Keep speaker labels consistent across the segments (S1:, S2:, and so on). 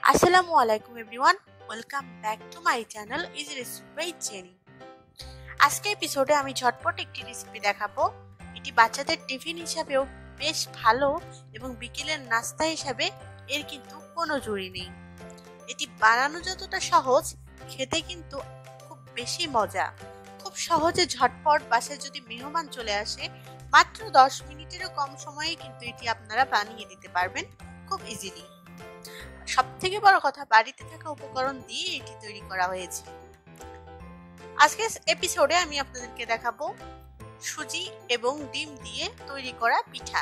S1: আসসালামু আলাইকুম everyone, welcome back to my channel easy recipe by Jenny. আজকে এপিসোডে আমি ঝটপট একটি রেসিপি দেখাবো। এটি বাচ্চাদের টিফিন হিসাবেও বেশ ভালো এবং বিকেলের নাস্তা হিসাবে এর কিন্তু কোনো জুড়ি নেই। এটি বানানো যতটা সহজ, খেতে কিন্তু খুব বেশি মজা। খুব সহজে ঝটপট বাসায় যদি মেহমান চলে আসে, মাত্র 10 মিনিটেরও কম সময়ে কিন্তু এটি আপনারা বানিয়ে দিতে পারবেন খুব ইজিলি। সব থেকে বড় কথা, বাড়িতে থাকা উপকরণ দিয়ে এটি তৈরি করা হয়েছে। আজকে এপিসোডে আমি আপনাদেরকে দেখাবো সুজি এবং ডিম দিয়ে তৈরি করা পিঠা।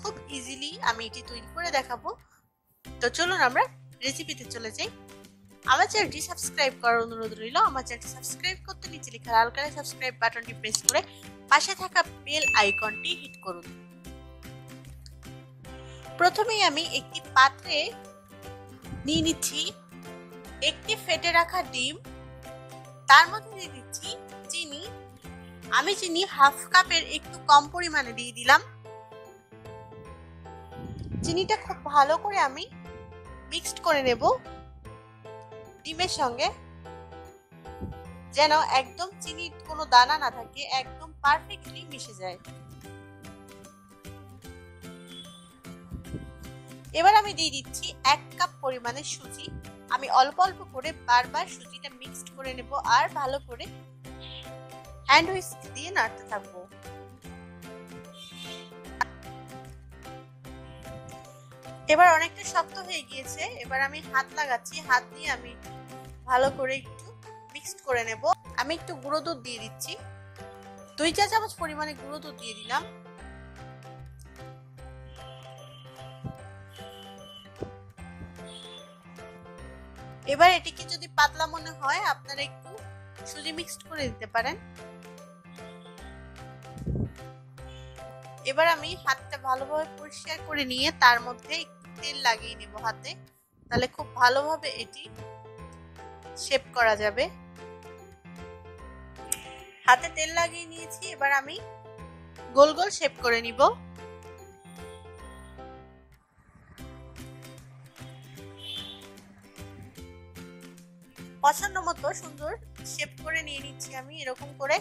S1: খুব ইজিলি আমি এটি তৈরি করে দেখাবো। তো চলুন আমরা রেসিপিতে চলে যাই। আমার চ্যানেলটি সাবস্ক্রাইব করার অনুরোধ রইল। আমার চ্যানেলটি সাবস্ক্রাইব করতে নিচে লেখা লাল কালারের সাবস্ক্রাইব বাটনটি প্রেস করে পাশে থাকা বেল আইকনটি হিট করুন। প্রথমেই আমি একটি পাত্রে নিয়ে নিচ্ছি একটি ফেটে রাখা ডিম, তার মধ্যে দিয়ে দিচ্ছি চিনি। আমি চিনি হাফ কাপের একটু কম পরিমাণে দিয়ে দিলাম। চিনিটা খুব ভালো করে আমি মিক্সড করে নেব ডিমের সঙ্গে, যেন একদম চিনির কোনো দানা না থাকে, একদম পারফেক্টলি মিশে যায়। এবার আমি দিয়ে দিচ্ছি 1 কাপ পরিমাণে সুজি। আমি অল্প অল্প করে বারবার সুজিটা মিক্সড করে নেব আর ভালো করে হ্যান্ড হুইস্ক দিয়ে নাড়তে থাকবো। এবার অনেকটা শক্ত হয়ে গিয়েছে, এবার আমি হাত লাগাচ্ছি, হাত দিয়ে আমি ভালো করে একটু মিক্সড করে নেব। আমি একটু গুঁড়ো দুধ দিয়ে দিচ্ছি, 2 চা চামচ পরিমাণে গুঁড়ো দুধ দিয়ে দিলাম। এবার এটিকে যদি পাতলা মনে হয়, আপনারা একটু সুজি মিক্সড করে দিতে পারেন। এবার আমি হাতটা ভালোভাবে পরিষ্কার করে নিয়ে তার মধ্যে একটু তেল লাগিয়ে নেব হাতে, তাহলে খুব ভালোভাবে এটি শেপ করা যাবে। হাতে তেল লাগিয়ে নিয়েছি, এবার আমি গোল গোল শেপ করে নিব। পছন্দ মতো সুন্দর শেপ করে নিয়ে নিচ্ছি আমি। এরকম করে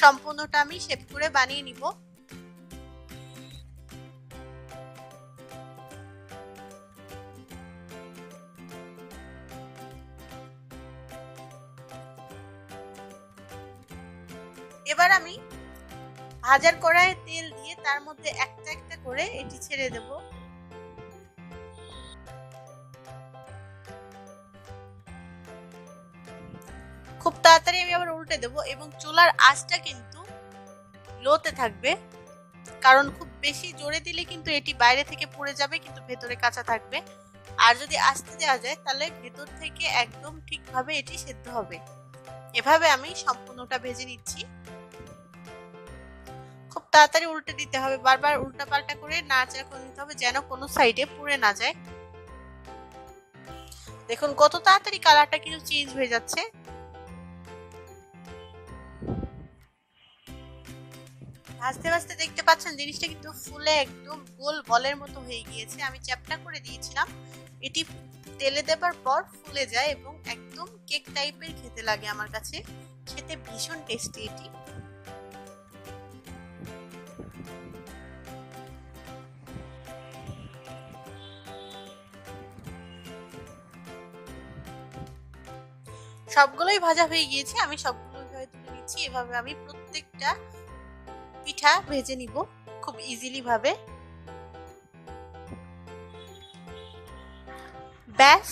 S1: সম্পূর্ণটা আমি শেপ করে বানিয়ে নিব। এবার আমি ভাজার কড়াইয়ে তেল দিয়ে তার মধ্যে একটা একটা করে এটি ছেড়ে দেব। খুব তাড়াতাড়ি আমি আবার উল্টে দেব এবং চুলার আঁচটা কিন্তু লোতে থাকবে, কারণ খুব বেশি জোরে দিলে কিন্তু এটি বাইরে থেকে পুড়ে যাবে, কিন্তু ভেতরে কাঁচা থাকবে। আর যদি আস্তে দেওয়া যায় তাহলে ভেতর থেকে একদম ঠিকভাবে এটি সেদ্ধ হবে। এভাবে আমি সম্পূর্ণটা ভেজে নিচ্ছি। খুব তাড়াতাড়ি উল্টে দিতে হবে, বারবার উল্টা পাল্টা করে নাড়াচাড়া করে নিতে হবে, যেন কোনো সাইডে পুড়ে না যায়। দেখুন কত তাড়াতাড়ি কালারটা কিন্তু চেঞ্জ হয়ে যাচ্ছে। ভাজতে ভাজতে দেখতে পাচ্ছেন জিনিসটা কিন্তু ফুলে একদম গোল বলের মতো হয়ে গিয়েছে। আমি চ্যাপটা করে দিয়েছিলাম, এটি তেলে দেবার পর ফুলে যায় এবং একদম কেক টাইপের খেতে লাগে। আমার কাছে খেতে ভীষণ টেস্টি এটি। সবগুলোই ভাজা হয়ে গিয়েছে, আমি সবগুলো তুলে নিচ্ছি। এভাবে আমি প্রত্যেকটা পিঠা ভেজে নিব খুব ইজিলি ভাবে। ব্যাস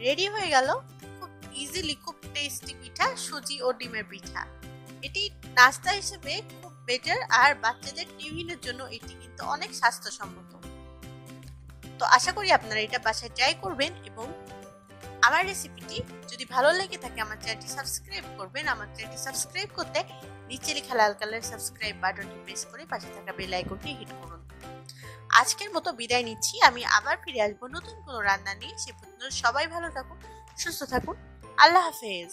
S1: রেডি হয়ে গেল খুব ইজিলি খুব টেস্টি পিঠা, সুজি ও ডিমের পিঠা। এটি নাস্তা হিসেবে খুব বেটার, আর বাচ্চাদের টিফিনের জন্য এটি কিন্তু অনেক স্বাস্থ্যসম্মত। তো আশা করি আপনারা এটা বাসায় ট্রাই করবেন এবং আমার রেসিপিটি যদি ভালো লেগে থাকে আমার চ্যানেলটি সাবস্ক্রাইব করবেন। আমার চ্যানেলটি সাবস্ক্রাইব করতে নিচে লেখা লাল কালারের সাবস্ক্রাইব বাটনটি প্রেস করে পাশে থাকা বেল আইকনটি হিট করুন। আজকের মতো বিদায় নিচ্ছি, আমি আবার ফিরে আসবো নতুন কোনো রান্না নিয়ে। সে পর্যন্ত সবাই ভালো থাকুন, সুস্থ থাকুন। আল্লাহ হাফেজ।